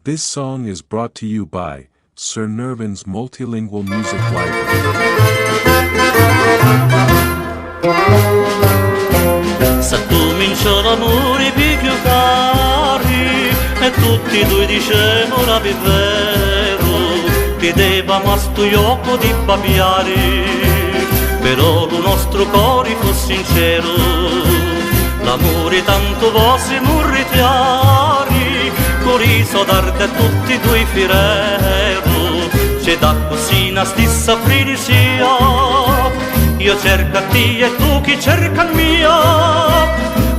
This song is brought to you by Sir Nervin's Multilingual Music Library. Se comincia l'amore più cari e tutti e due dicevano la vero, chiedevamo a sto gioco di babiari, però il nostro cuore fu sincero, l'amore tanto voce murritiari, coriso d'arte a tutti e due firero, c'è da così una stessa felicia. Io cerco a te e tu chi cerca il mio,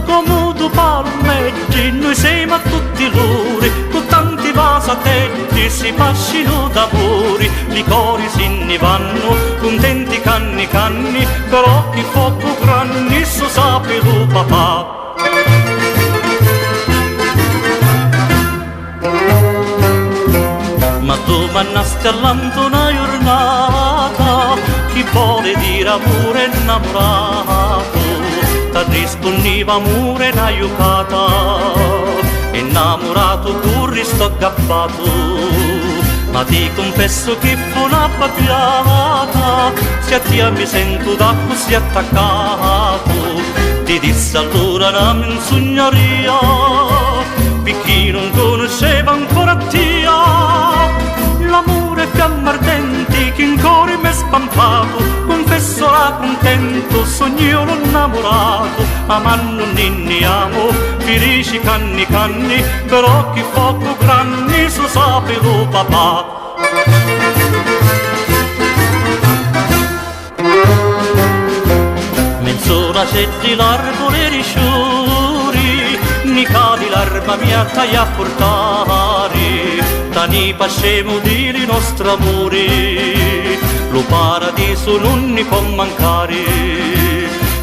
come tu palmetti, noi siamo a tutti loro, con tanti vasatetti si pascino d'amori, i cori se ne vanno, contenti canni canni, però chi poco granni so sape lo papà. Ma tu m'annasti all'anto una giornata, chi vuole dire amore innamorato, ti rispondeva amore una giocata, innamorato curri sto gabbato, ma ti confesso che fu una babbiata, se a te mi sento da così attaccato, ti disse allora una menzogneria, perché non conosceva ancora te. L'amore fiamma ardenti che in cuore m'è spampato, confesso la contento, sognolo innamorato, amando ninni amo, felici canni canni, però chi poco granni so sape lo papà. Mezz'ora c'è di l'arbore risciuri, mi cadi l'arma mia taglia a portare, tani pascemo di il nostro amore, lo paradiso non ne può mancare,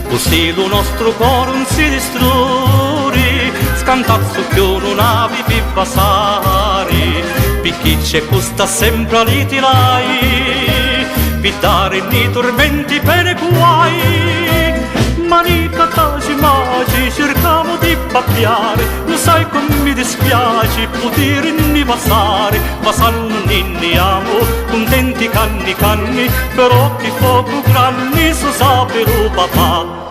così lo nostro cuore non si distrugge, scantazzo che non avi per passare, perché c'è questa sempre a litilai, per dare nei tormenti per i guai. Manica taci maci cercavo di babbiare, lo sai come mi dispiace poter inni passare, ma sanno ninni amo, contenti canni canni, però chi poco granni so sapero papà.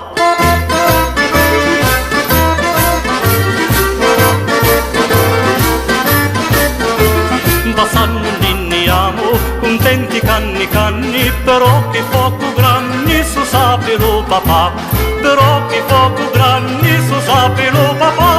Ma sanno ninni amo, contenti canni canni, però che poco granni so sapero papà, però che poco granni so sapero papà.